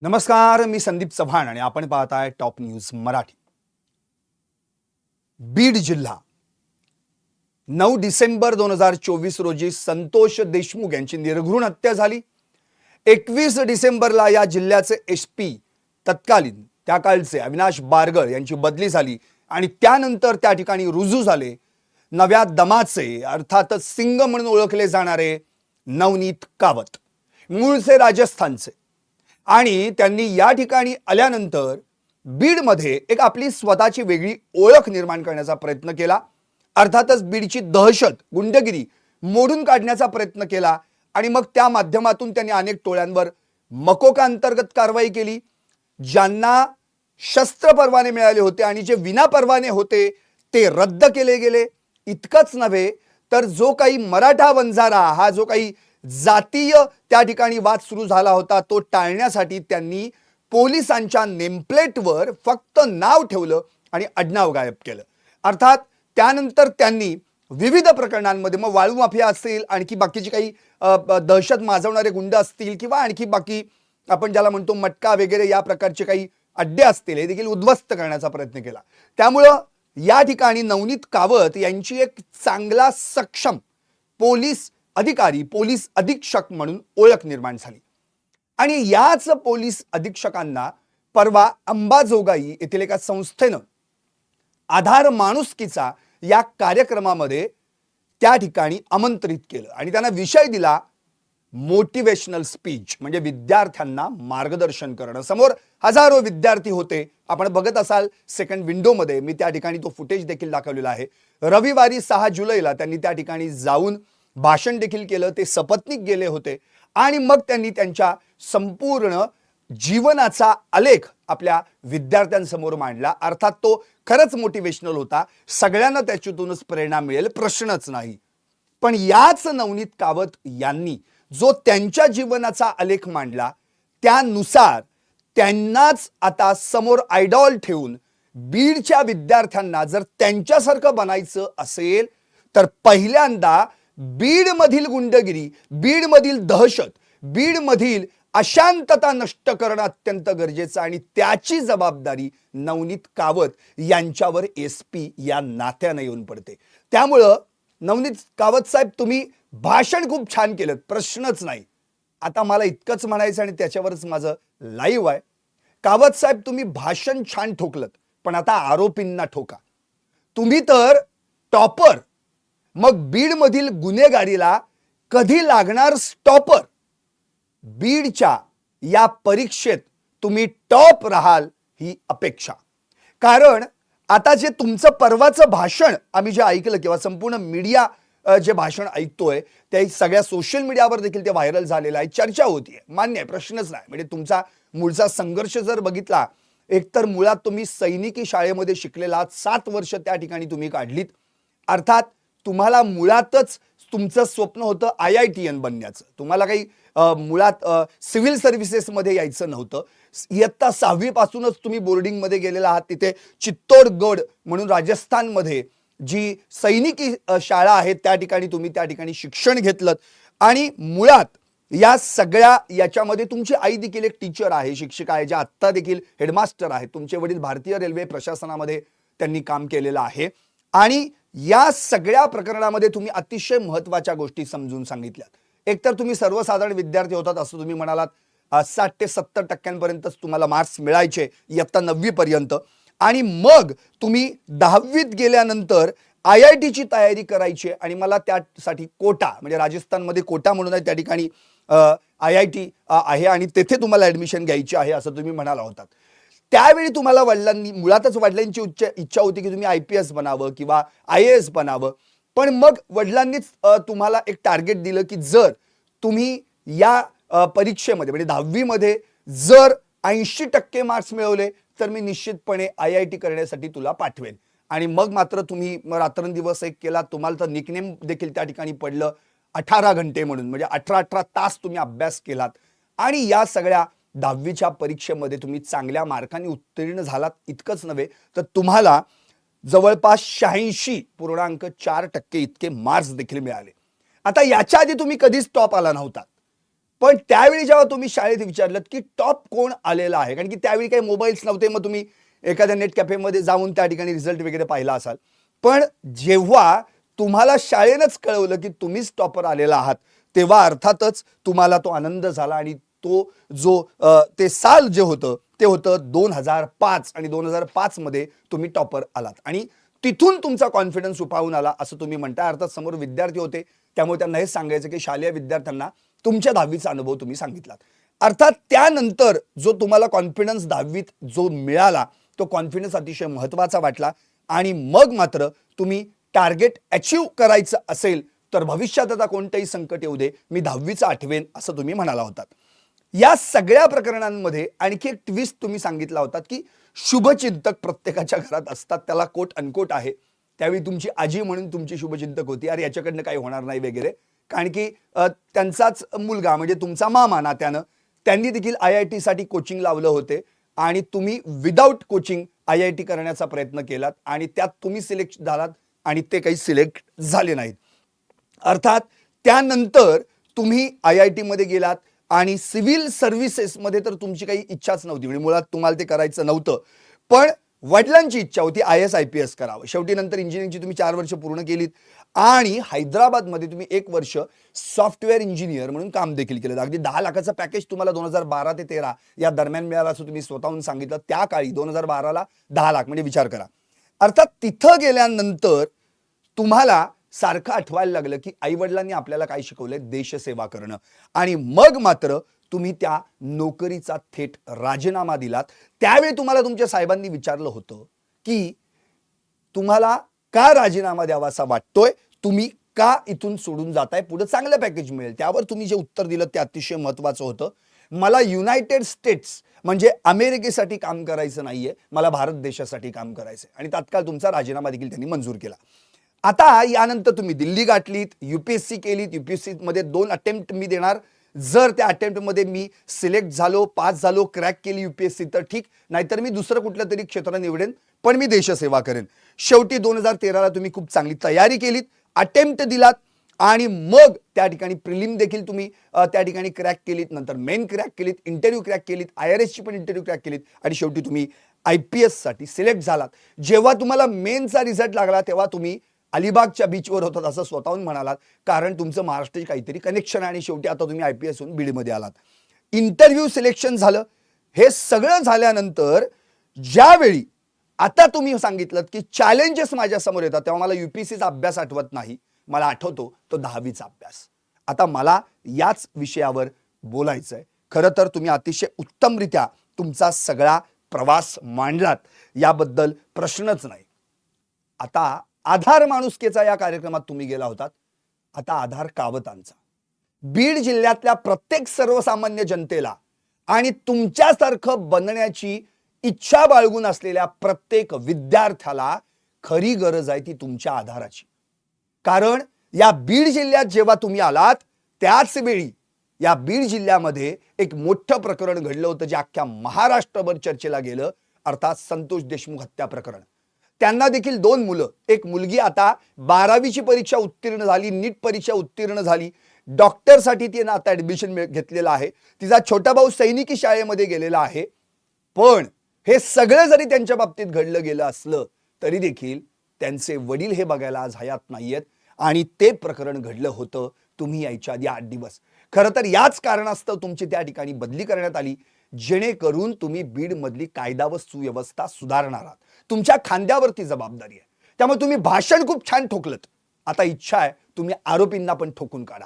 नमस्कार, मी संदीप चव्हाण आणि आपण पाहताय टॉप न्यूज मराठी. बीड जिल्हा 9 डिसेंबर 2024 रोजी संतोष देशमुख यांची निर्घृण हत्या झाली. 21 डिसेंबरला या जिल्ह्याचे एसपी तत्कालीन त्या काळचे अविनाश बारगळ यांची बदली झाली आणि त्यानंतर त्या ठिकाणी रुजू झाले नव्या दमाचे अर्थातच सिंग म्हणून ओळखले जाणारे नवनीत कावत, मूळचे राजस्थानचे. आणि त्यांनी या ठिकाणी आल्यानंतर बीडमध्ये एक आपली स्वतःची वेगळी ओळख निर्माण करण्याचा प्रयत्न केला. अर्थातच बीडची दहशत, गुंडगिरी मोडून काढण्याचा प्रयत्न केला आणि मग त्या माध्यमातून त्यांनी अनेक टोळ्यांवर मकोका अंतर्गत कारवाई केली. ज्यांना शस्त्र परवाने मिळाले होते आणि जे विना परवाने होते ते रद्द केले गेले. इतकंच नव्हे तर जो काही मराठा वंजारा हा जो काही जातीय त्या ठिकाणी वाद सुरू झाला होता तो टाळण्यासाठी त्यांनी पोलिसांच्या नेमप्लेटवर फक्त नाव ठेवलं आणि आडनाव गायब केलं. अर्थात त्यानंतर त्यांनी विविध प्रकरणांमध्ये, मग वाळू माफिया असतील, आणखी बाकीची काही दहशत माजवणारे गुंड असतील किंवा आणखी बाकी आपण ज्याला म्हणतो मटका वगैरे या प्रकारचे काही अड्डे असतील, हे देखील उद्ध्वस्त करण्याचा प्रयत्न केला. त्यामुळं या ठिकाणी नवनीत कावत यांची एक चांगला सक्षम पोलीस अधिकारी, पोलीस अधीक्षक म्हणून ओळख निर्माण झाली. आणि याच पोलीस अधीक्षकांना परवा अंबाजोगाई येथील एका संस्थेनं आधार माणुसकीचा या कार्यक्रमामध्ये त्या ठिकाणी आमंत्रित केलं आणि त्यांना विषय दिला मोटिवेशनल स्पीच, म्हणजे विद्यार्थ्यांना मार्गदर्शन करणं. समोर हजारो विद्यार्थी होते. आपण बघत असाल सेकंड विंडोमध्ये मी त्या ठिकाणी तो फुटेज देखील दाखवलेला आहे. रविवारी 6 जुलैला त्यांनी त्या ठिकाणी जाऊन भाषण देखील केलं. ते सपत्नीक गेले होते आणि मग त्यांनी त्यांच्या संपूर्ण जीवनाचा आलेख आपल्या विद्यार्थ्यांसमोर मांडला. अर्थात तो खरंच मोटिवेशनल होता. सगळ्यांना त्याच्यातूनच प्रेरणा मिळेल, प्रश्नच नाही. पण याच नवनीत कावत यांनी जो त्यांच्या जीवनाचा आलेख मांडला त्यानुसार त्यांनाच आता समोर आयडॉल ठेवून बीडच्या विद्यार्थ्यांना जर त्यांच्यासारखं बनायचं असेल तर पहिल्यांदा बीडमधील गुंडगिरी, बीडमधील दहशत, बीडमधील अशांतता नष्ट करणं अत्यंत गरजेचं आणि त्याची जबाबदारी नवनीत कावत यांच्यावर एसपी या नात्याने येऊन पडते. त्यामुळं नवनीत कावत साहेब, तुम्ही भाषण खूप छान केलं, प्रश्नच नाही. आता मला इतकंच म्हणायचं आणि त्याच्यावरच माझं लाईव्ह आहे. कावत साहेब, तुम्ही भाषण छान ठोकलत, पण आता आरोपींना ठोका. तुम्ही तर टॉपर, मग बीडमधील गुन्हेगारीला कधी लागणार स्टॉपर? बीडच्या या परीक्षेत तुम्ही टॉप राहाल ही अपेक्षा. कारण आता जे तुमचं परवाचं भाषण आम्ही जे ऐकलं किंवा संपूर्ण मीडिया जे भाषण ऐकतोय ते सगळ्या सोशल मीडियावर देखील ते व्हायरल झालेलं आहे, चर्चा होतीये, मान्य आहे, प्रश्नच नाही. म्हणजे तुमचा मूळचा संघर्ष जर बघितला, एकतर मुळात तुम्ही सैनिकी शाळेमध्ये शिकलेला 7 वर्ष त्या ठिकाणी तुम्ही काढलीत. अर्थात तुम्हाला मुळातच तुमचं स्वप्न होतं IITN बनण्याचं. तुम्हाला काही मुळात सिव्हिल सर्व्हिसेसमध्ये यायचं नव्हतं. इयत्ता 6वी पासूनच तुम्ही बोर्डिंगमध्ये गेलेला आहात. तिथे चित्तोडगड म्हणून राजस्थानमध्ये जी सैनिकी शाळा आहे त्या ठिकाणी तुम्ही त्या ठिकाणी शिक्षण घेतलं आणि मुळात या सगळ्या याच्यामध्ये तुमची आई देखील एक टीचर आहे, शिक्षिका आहे, ज्या आत्ता देखील हेडमास्टर आहेत. तुमचे वडील भारतीय रेल्वे प्रशासनामध्ये त्यांनी काम केलेलं आहे आणि या सगळ्या प्रकरणामध्ये तुम्ही अतिशय महत्त्वाच्या गोष्टी समजून सांगितल्यात. एकतर तुम्ही सर्वसाधारण विद्यार्थी होतात असं तुम्ही म्हणालात. 60 ते 70% तुम्हाला मार्क्स मिळायचे इयत्ता 9वी पर्यंत आणि मग तुम्ही 10वीत गेल्यानंतर IITची तयारी करायची आणि मला त्यासाठी कोटा, म्हणजे राजस्थानमध्ये कोटा म्हणून आहे त्या ठिकाणी IIT आहे आणि तेथे तुम्हाला ॲडमिशन घ्यायची आहे असं तुम्ही म्हणाला होतात. त्यावेळी तुम्हाला मुळातच वडिलांची इच्छा होती की तुम्ही IPS बनावं किंवा IAS बनावं. पण मग वडिलांनीच तुम्हाला एक टार्गेट दिलं की जर तुम्ही या परीक्षेमध्ये म्हणजे 10वीमध्ये जर 80% मार्क्स मिळवले तर मी निश्चितपणे IIT करण्यासाठी तुला पाठवेन. आणि मग मात्र तुम्ही रात्रंदिवस एक केला. तुम्हाला तर निकनेम देखील त्या ठिकाणी पडलं 18 घंटे म्हणून, म्हणजे 18 तास तुम्ही अभ्यास केलात आणि या सगळ्या 10वीच्या परीक्षेमध्ये तुम्ही चांगल्या मार्कांनी उत्तीर्ण झालात. इतकंच नव्हे तर तुम्हाला जवळपास 86.4% इतके मार्क्स देखील मिळाले. आता याच्या आधी तुम्ही कधीच टॉप आला नव्हता. पण त्यावेळी जेव्हा तुम्ही शाळेत विचारलं की टॉप कोण आलेला आहे, कारण की त्यावेळी काही मोबाईल्स नव्हते, मग तुम्ही एखाद्या नेट कॅफेमध्ये जाऊन त्या ठिकाणी रिझल्ट वगैरे पाहिला असाल. पण जेव्हा तुम्हाला शाळेनंच कळवलं की तुम्हीच टॉपर आलेला आहात, तेव्हा अर्थातच तुम्हाला तो आनंद झाला आणि तो जो ते साल जे होतं ते होतं 2005 आणि 2005 मध्ये तुम्ही टॉपर आलात आणि तिथून तुमचा कॉन्फिडन्स उफाळून आला असं तुम्ही म्हणताय. अर्थात समोर विद्यार्थी होते, त्यामुळे त्यांना हे सांगायचं की शालेय विद्यार्थ्यांना तुमच्या 10वीचा अनुभव तुम्ही सांगितलात. अर्थात त्यानंतर जो तुम्हाला कॉन्फिडन्स 10वीत जो मिळाला, तो कॉन्फिडन्स अतिशय महत्त्वाचा वाटला आणि मग मात्र तुम्ही टार्गेट अचीव्ह करायचं असेल तर भविष्यात आता कोणतंही संकट येऊ दे, मी 10वीचं आठवेन असं तुम्ही म्हणाला होतात. या सगळ्या प्रकरणांमध्ये आणखी एक ट्विस्ट तुम्ही सांगितला होता की शुभचिंतक प्रत्येकाच्या घरात असतात, त्याला कोट अनकोट आहे. त्यावेळी तुमची आजी म्हणून तुमची शुभचिंतक होती, अरे याच्याकडनं काही होणार नाही वगैरे, कारण की त्यांचाच मुलगा म्हणजे तुमचा मामा नात्यानं त्यांनी देखील IIT साठी कोचिंग लावलं होते आणि तुम्ही विदाऊट कोचिंग IIT करण्याचा प्रयत्न केलात आणि त्यात तुम्ही सिलेक्ट झालात आणि ते काही सिलेक्ट झाले नाहीत. अर्थात त्यानंतर तुम्ही IIT मध्ये गेलात आणि सिव्हिल सर्व्हिसेसमध्ये तर तुमची काही इच्छाच नव्हती, म्हणजे मुळात तुम्हाला ते करायचं नव्हतं. पण वडिलांची इच्छा होती IAS IPS करावं. शेवटी नंतर इंजिनिअरिंगची तुम्ही 4 वर्ष पूर्ण केलीत आणि हैदराबादमध्ये तुम्ही 1 वर्ष सॉफ्टवेअर इंजिनियर म्हणून काम देखील केलं. अगदी 10 लाखाचं पॅकेज तुम्हाला 2012 ते 13 या दरम्यान मिळालं असं तुम्ही स्वतःहून सांगितलं. त्या काळी 2012 ला 10 लाख म्हणजे विचार करा. अर्थात तिथं गेल्यानंतर तुम्हाला सारखं आठवायला लागलं की आईवडिलांनी आपल्याला काय शिकवलंय, देशसेवा करणं, आणि मग मात्र तुम्ही त्या नोकरीचा थेट राजीनामा दिलात. त्यावेळी तुम्हाला तुमच्या साहेबांनी विचारलं होतं की तुम्हाला का राजीनामा द्यावासा वाटतोय, तुम्ही का इथून सोडून जाताय, पुढे चांगलं पॅकेज मिळेल. त्यावर तुम्ही जे उत्तर दिलं ते अतिशय महत्त्वाचं होतं. मला युनायटेड स्टेट्स म्हणजे अमेरिकेसाठी काम करायचं नाहीये, मला भारत देशासाठी काम करायचंय आणि तात्काळ तुमचा राजीनामा देखील त्यांनी मंजूर केला. आता यानंतर तुम्ही दिल्ली गाठलीत, UPSC केलीत. UPSC मध्ये 2 अटेम्प्ट मी देणार. जर त्या अटेम्प्ट मध्ये मी सिलेक्ट झालो, पास झालो, क्रॅक केली UPSC तर ठीक, नाहीतर मी दुसरं कुठलं तरी क्षेत्र निवडेन, पण मी देशसेवा करेन. शेवटी 2013 ला तुम्ही खूप चांगली तयारी केलीत, अटेम्प्ट दिलात आणि मग त्या ठिकाणी प्रिलिम देखील तुम्ही त्या ठिकाणी क्रॅक केलीत, नंतर मेन क्रॅक केलीत, इंटरव्ह्यू क्रॅक केलीत, IRS ची पण इंटरव्ह्यू क्रॅक केलीत आणि शेवटी तुम्ही IPS साठी सिलेक्ट झालात. जेव्हा तुम्हाला मेनचा रिझल्ट लागला तेव्हा तुम्ही अलिबागच्या बीचवर होतात असं स्वतःहून म्हणालात, कारण तुमचं महाराष्ट्राची काहीतरी कनेक्शन आहे आणि शेवटी आता तुम्ही IPS होऊन बीडमध्ये आलात. इंटरव्ह्यू सिलेक्शन झालं. हे सगळं झाल्यानंतर ज्यावेळी आता तुम्ही सांगितलं की चॅलेंजेस माझ्यासमोर येतात, तेव्हा मला UPSCचा अभ्यास आठवत नाही, मला आठवतो तो 10वीचा अभ्यास. आता मला याच विषयावर बोलायचंय. खरं तर तुम्ही अतिशय उत्तमरित्या तुमचा सगळा प्रवास मांडलात, याबद्दल प्रश्नच नाही. आता आधार माणुसकीचा या कार्यक्रमात तुम्ही गेला होतात, आता आधार कावतांचा. बीड जिल्ह्यातल्या प्रत्येक सर्वसामान्य जनतेला आणि तुमच्यासारखं बनण्याची इच्छा बाळगून असलेल्या प्रत्येक विद्यार्थ्याला खरी गरज आहे ती तुमच्या आधाराची. कारण या बीड जिल्ह्यात जेव्हा तुम्ही आलात त्याच वेळी या बीड जिल्ह्यामध्ये एक मोठं प्रकरण घडलं होतं जे अख्ख्या महाराष्ट्रभर चर्चेला गेलं, अर्थात संतोष देशमुख हत्या प्रकरण. त्यांना देखील 2 मुलं, एक मुलगी आता 12वीची परीक्षा उत्तीर्ण झाली, नीट परीक्षा उत्तीर्ण झाली, डॉक्टरसाठी तिने आता ऍडमिशन घेतलेलं आहे. तिचा छोटा भाऊ सैनिकी शाळेमध्ये गेलेला आहे. पण हे सगळं जरी त्यांच्या बाबतीत घडलं गेलं असलं तरी देखील त्यांचे वडील हे बघायला आज हयात नाहीयेत आणि ते प्रकरण घडलं होतं तुम्ही यायच्या आधी 8 दिवस. खरं तर याच कारणास्तव तुमची त्या ठिकाणी बदली करण्यात आली, जेणेकरून तुम्ही बीड मधली कायदा व सुव्यवस्था सुधारणार आहात. तुमच्या खांद्यावरती जबाबदारी आहे. त्यामुळे तुम्ही भाषण खूप छान ठोकलत. आता इच्छा आहे तुम्ही आरोपींना पण ठोकून काढा,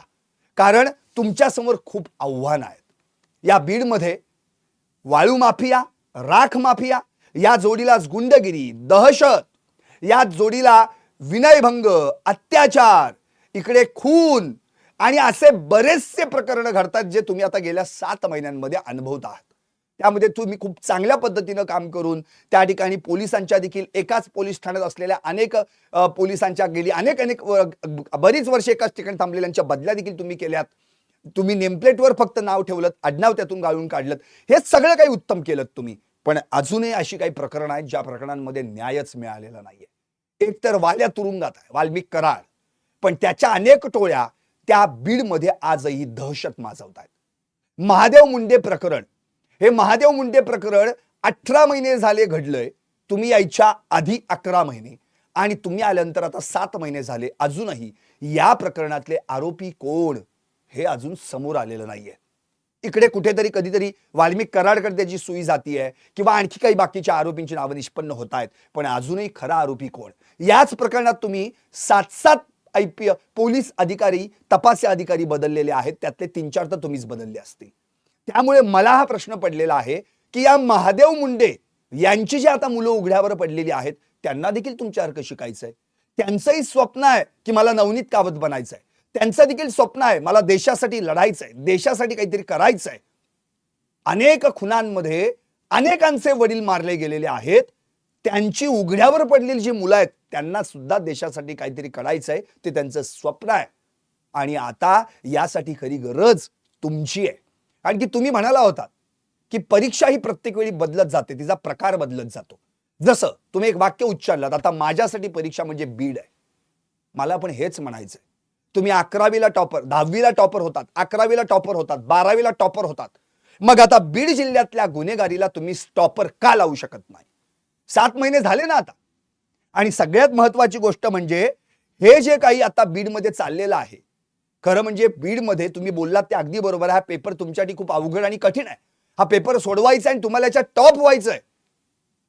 कारण तुमच्या समोर खूप आव्हानं आहेत. या बीडमध्ये वाळू माफिया, राख माफिया, या जोडीलाच गुंडगिरी, दहशत, या जोडीला विनयभंग, अत्याचार, इकडे खून आणि असे बरेचसे प्रकरण घडतात जे तुम्ही आता गेल्या 7 महिन्यांमध्ये अनुभवत आहात. त्यामध्ये तुम्ही खूप चांगल्या पद्धतीनं काम करून त्या ठिकाणी पोलिसांच्या देखील एकाच पोलीस ठाण्यात असलेल्या अनेक पोलिसांच्या गेली अनेक बरीच वर्षे एकाच ठिकाणी थांबलेल्यांच्या बदल्या देखील तुम्ही केल्यात. तुम्ही नेमप्लेटवर फक्त नाव ठेवलं, आडनाव त्यातून गाळून काढलं, हे सगळं काही उत्तम केलं तुम्ही. पण अजूनही अशी काही प्रकरणं आहेत ज्या प्रकरणांमध्ये न्यायच मिळालेला नाहीये. एक तर वाल्या तुरुंगात आहे वाल्मिक कराड, पण त्याच्या अनेक टोळ्या त्या बीडमध्ये आजही दहशत माजवत आहेत. महादेव मुंडे प्रकरण, हे महादेव मुंडे प्रकरण 18 महिने झाले घडलंय. तुम्ही यायच्या आधी 11 महिने आणि तुम्ही आल्यानंतर आता 7 महिने झाले. अजूनही या प्रकरणातले आरोपी कोण हे अजून समोर आलेलं नाहीये. इकडे कुठेतरी कधीतरी वाल्मिक कराडकडे त्याची सुई जातीये किंवा आणखी काही बाकीच्या आरोपींची नावं निष्पन्न होत आहेत, पण अजूनही खरा आरोपी कोण? याच प्रकरणात तुम्ही 7 पोलीस अधिकारी, तपासी अधिकारी बदललेले आहेत, त्यातले 3-4 तर तुम्हीच बदलले असतील. त्यामुळे मला हा प्रश्न पडलेला आहे की या महादेव मुंडे यांची जी आता मुलं उघड्यावर पडलेली आहेत, त्यांना देखील तुमच्यासारखं शिकायचंय. त्यांचंही स्वप्न आहे की मला नवनीत कावत बनायचंय. त्यांचं देखील स्वप्न आहे मला देशासाठी लढायचंय, देशासाठी काहीतरी करायचंय. अनेक खुनांमध्ये अनेकांचे वडील मारले गेलेले आहेत. त्यांची उघड्यावर पडलेली जी मुलं आहेत त्यांना सुद्धा देशासाठी काहीतरी करायचंय, ते त्यांचं स्वप्न आहे. आणि आता यासाठी खरी गरज तुमची आहे. कारण की तुम्ही म्हणाला होता की परीक्षा ही प्रत्येक वेळी बदलत जाते, तिचा प्रकार बदलत जातो. जसं तुम्ही एक वाक्य उच्चारलात, आता माझ्यासाठी परीक्षा म्हणजे बीड आहे. मला पण हेच म्हणायचंय. तुम्ही 11वीला टॉपर, 10वीला टॉपर होतात, 11वीला टॉपर होतात, 12वीला टॉपर होतात. मग आता बीड जिल्ह्यातल्या गुन्हेगारीला तुम्ही स्टॉपर का लावू शकत नाही? 7 महिने झाले ना आता. आणि सगळ्यात महत्वाची गोष्ट म्हणजे हे जे काही आता बीडमध्ये चाललेलं आहे, खरं म्हणजे बीडमध्ये तुम्ही बोललात ते अगदी बरोबर आहे. हा पेपर तुमच्यासाठी खूप अवघड आणि कठीण आहे. हा पेपर सोडवायचा आणि तुम्हाला याच्यात टॉप व्हायचंय.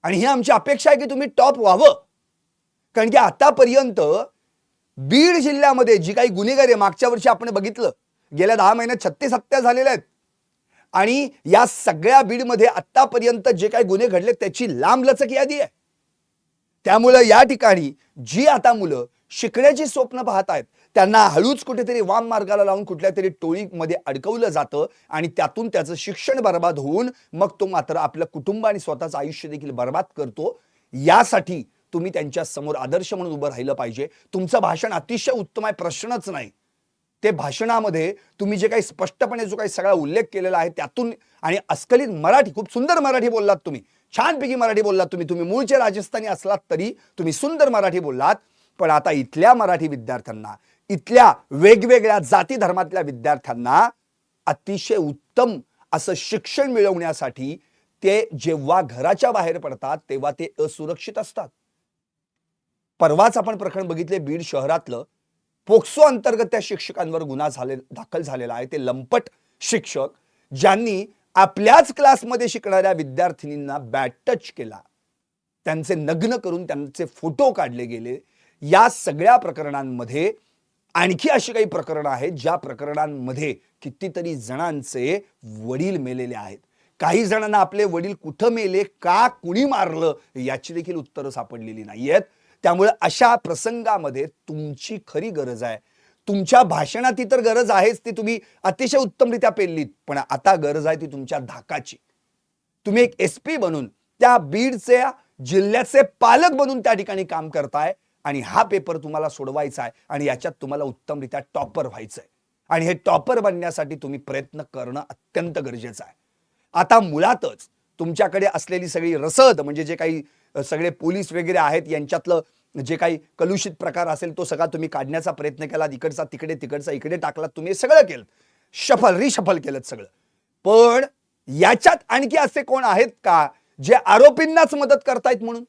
आणि ही आमची अपेक्षा आहे की तुम्ही टॉप व्हावं. कारण की आतापर्यंत बीड जिल्ह्यामध्ये जी काही गुन्हेगारी, मागच्या वर्षी आपण बघितलं, गेल्या 10 महिन्यात 36 हत्या झालेल्या आहेत. आणि या सगळ्या बीडमध्ये आतापर्यंत जे काही गुन्हे घडले त्याची लांबलचक यादी आहे. त्यामुळे या ठिकाणी जी आता मुलं शिकण्याची स्वप्न पाहत आहेत त्यांना हळूच कुठेतरी वाम मार्गाला लावून कुठल्या तरी टोळीमध्ये अडकवलं जातं आणि त्यातून त्याचं शिक्षण बर्बाद होऊन मग तो मात्र आपलं कुटुंब आणि स्वतःचं आयुष्य देखील बर्बाद करतो. यासाठी तुम्ही त्यांच्या समोर आदर्श म्हणून उभं राहिलं पाहिजे. तुमचं भाषण अतिशय उत्तम आहे, प्रश्नच नाही. ते भाषणामध्ये तुम्ही जे काही स्पष्टपणे जो काही सगळा उल्लेख केलेला आहे त्यातून, आणि अस्खलित मराठी, खूप सुंदर मराठी बोललात तुम्ही, छानपैकी मराठी बोललात तुम्ही मूळचे राजस्थानी असलात तरी तुम्ही सुंदर मराठी बोललात. पण आता इथल्या मराठी विद्यार्थ्यांना, इथल्या वेगवेगळ्या जाती धर्मातल्या विद्यार्थ्यांना अतिशय उत्तम असं शिक्षण मिळवण्यासाठी ते जेव्हा घराच्या बाहेर पडतात तेव्हा ते असुरक्षित असतात. परवाच आपण प्रकरण बघितले बीड शहरातलं, पोक्सो अंतर्गत त्या शिक्षकांवर गुन्हा दाखल झालेला आहे. ते लंपट शिक्षक ज्यांनी आपल्याच क्लासमध्ये शिकणाऱ्या विद्यार्थिनींना बॅड टच केला, त्यांचे नग्न करून त्यांचे फोटो काढले गेले. या सगळ्या प्रकरणांमध्ये आणखी अशी काही प्रकरणं आहेत ज्या प्रकरणांमध्ये कितीतरी जणांचे वडील मेलेले आहेत. काही जणांना आपले वडील कुठं मेले, का, कुणी मारलं याची देखील उत्तरं सापडलेली नाहीयेत. त्यामुळे अशा प्रसंगामध्ये तुमची खरी गरज आहे. तुमच्या भाषणात तर गरज आहेच, ती तुम्ही अतिशय उत्तमरित्या पेललीत, पण आता गरज आहे ती तुमच्या धाकाची. तुम्ही एक SP बनून त्या बीडचे जिल्ह्याचे पालक बनून त्या ठिकाणी काम करताय आणि हा पेपर तुम्हाला सोडवायचा आहे आणि याच्यात तुम्हाला उत्तमरित्या टॉपर व्हायचंय. आणि हे टॉपर बनण्यासाठी तुम्ही प्रयत्न करणं अत्यंत गरजेचं आहे. आता मुळातच तुमच्याकडे असलेली सगळी रसद, म्हणजे जे काही सगळे पोलीस वगैरे आहेत यांच्यातलं जे काही कलुषित प्रकार असेल तो सगळा तुम्ही काढण्याचा प्रयत्न केला. इकडचा तिकडे, तिकडचा इकडे टाकलात, तुम्ही सगळं केलं, रिशफल केलं सगळं. पण याच्यात आणखी असे कोण आहेत का जे आरोपींनाच मदत करतायत म्हणून,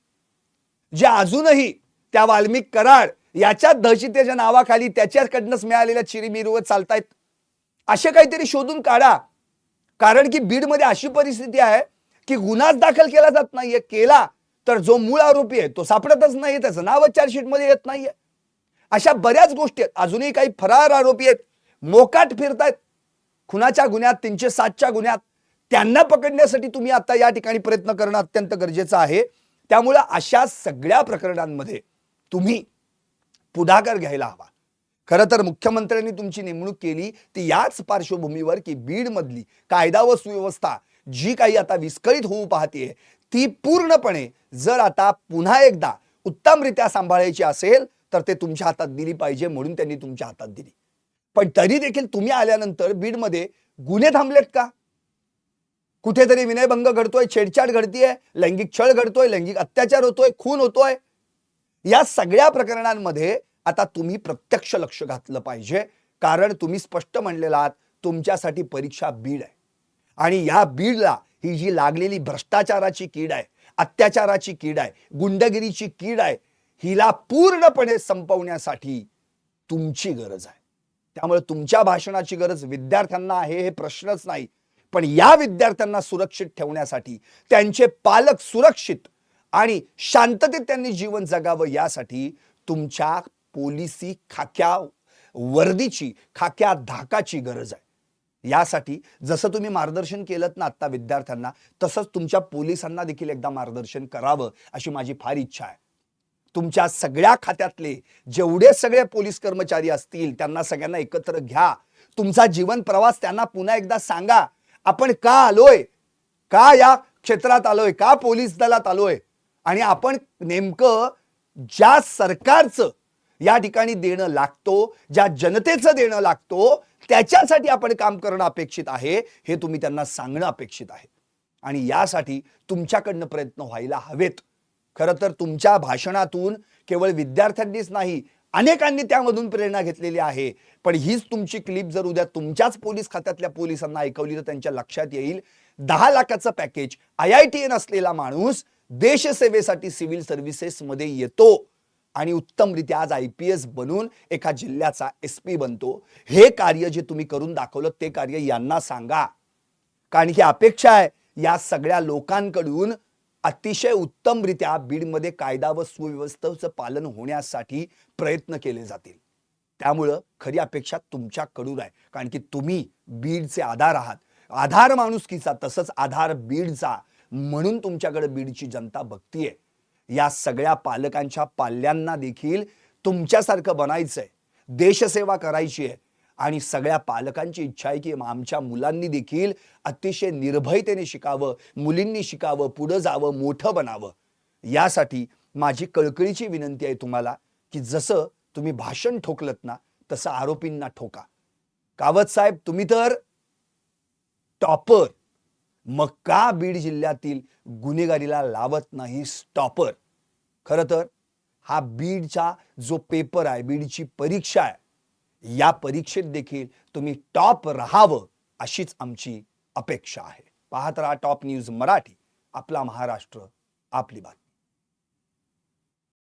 जे अजूनही त्या वाल्मिक कराड याच्या दहशतीच्या नावाखाली त्याच्याकडनंच मिळालेल्या चिरीमिरीवर चालतायत? असे काहीतरी शोधून काढा. कारण की बीडमध्ये अशी परिस्थिती आहे की गुन्हाच दाखल केला जात नाहीये. केला तर जो मूळ आरोपी आहे तो सापडतच नाही, त्याचं नावच चार्जशीट मध्ये येत नाहीये. अशा बऱ्याच गोष्टी आहेत. अजूनही काही फरार आरोपी आहेत, मोकाट फिरतायत खुनाच्या गुन्ह्यात, 307च्या गुन्ह्यात. त्यांना पकडण्यासाठी तुम्ही आता या ठिकाणी प्रयत्न करणं अत्यंत गरजेचं आहे. त्यामुळे अशा सगळ्या प्रकरणांमध्ये तुम्ही पुढाकार घ्यायला हवा. खरं तर मुख्यमंत्र्यांनी तुमची नेमणूक केली ती याच पार्श्वभूमीवर की बीड मधली कायदा व सुव्यवस्था जी काही आता विस्कळीत होऊ पाहते ती पूर्णपणे जर आता पुन्हा एकदा उत्तमरित्या सांभाळायची असेल तर ते तुमच्या हातात दिली पाहिजे, म्हणून त्यांनी तुमच्या हातात दिली. पण तरी देखील तुम्ही आल्यानंतर बीडमध्ये गुन्हे थांबलेत का? कुठेतरी विनयभंग घडतोय, छेडछाड घडतीये, लैंगिक छळ घडतोय, लैंगिक अत्याचार होतोय, खून होतोय. या सगळ्या प्रकरणांमध्ये आता तुम्ही प्रत्यक्ष लक्ष घातलं पाहिजे. कारण तुम्ही स्पष्ट म्हणलेला आहात तुमच्यासाठी परीक्षा बीड आहे. आणि या बीडला ही जी लागलेली भ्रष्टाचाराची कीड आहे, अत्याचाराची कीड आहे, गुंडगिरीची कीड आहे, हिला पूर्णपणे संपवण्यासाठी तुमची गरज आहे. त्यामुळे तुमच्या भाषणाची गरज विद्यार्थ्यांना आहे हे प्रश्नच नाही. पण या विद्यार्थ्यांना सुरक्षित ठेवण्यासाठी, त्यांचे पालक सुरक्षित आणि शांततेत त्यांनी जीवन जगावं यासाठी तुमच्या पोलिसी खाक्या वर्दीची, खाक्या धाकाची गरज आहे. यासाठी जसं तुम्ही मार्गदर्शन केलं ना आता विद्यार्थ्यांना, तसंच तुमच्या पोलिसांना देखील एकदा मार्गदर्शन करावं अशी माझी फार इच्छा आहे. तुमच्या सगळ्या खात्यातले जेवढे सगळे पोलीस कर्मचारी असतील त्यांना सगळ्यांना एकत्र घ्या. तुमचा जीवन प्रवास त्यांना पुन्हा एकदा सांगा. आपण का आलोय, का या क्षेत्रात आलोय, का पोलीस दलात आलोय आणि आपण नेमकं ज्या सरकारचं या ठिकाणी देणं लागतो, ज्या जनतेचं देणं लागतो, त्याच्यासाठी आपण काम करणं अपेक्षित आहे हे तुम्ही त्यांना सांगणं अपेक्षित आहे. आणि यासाठी तुमच्याकडनं प्रयत्न व्हायला हवेत. खरं तर तुमच्या भाषणातून केवळ विद्यार्थ्यांनीच नाही, अनेकांनी त्यामधून प्रेरणा घेतलेली आहे. पण हीच तुमची क्लिप जर उद्या तुमच्याच पोलीस खात्यातल्या पोलिसांना ऐकवली तर त्यांच्या लक्षात येईल 10 लाखाचं पॅकेज, IITN असलेला माणूस देशसेवेसाठी सिव्हिल सर्व्हिसेस मध्ये येतो आणि उत्तमरित्या आज IPS बनून एका जिल्ह्याचा SP बनतो. हे कार्य जे तुम्ही करून दाखवलं ते कार्य यांना सांगा. कारण की अपेक्षा आहे या सगळ्या लोकांकडून अतिशय उत्तमरित्या बीडमध्ये कायदा व सुव्यवस्थेचं पालन होण्यासाठी प्रयत्न केले जातील. त्यामुळं खरी अपेक्षा तुमच्याकडून आहे. कारण की तुम्ही बीडचे आधार आहात. आधार माणुसकीचा, तसंच आधार बीडचा, म्हणून तुमच्याकडे बीडची जनता बघतीये. या सगळ्या पालकांच्या पाल्यांना देखील तुमच्यासारखं बनायचंय, देशसेवा करायची आहे. आणि सगळ्या पालकांची इच्छा आहे की आमच्या मुलांनी देखील अतिशय निर्भयतेने शिकावं, मुलींनी शिकावं, पुढे जावं, मोठं बनावं. यासाठी माझी कळकळीची विनंती आहे तुम्हाला की जसं तुम्ही भाषण ठोकलत ना तसं आरोपींना ठोका. कावत साहेब तुम्ही तर टॉपर, मग का बीड जिल्ह्यातील गुन्हेगारीला लावत नाही स्टॉपर? खरं तर हा बीडचा जो पेपर आहे, बीडची परीक्षा आहे, या परीक्षेत देखील तुम्ही टॉप राहावं अशीच आमची अपेक्षा आहे. पाहत रहा टॉप न्यूज मराठी. आपला महाराष्ट्र, आपली बात.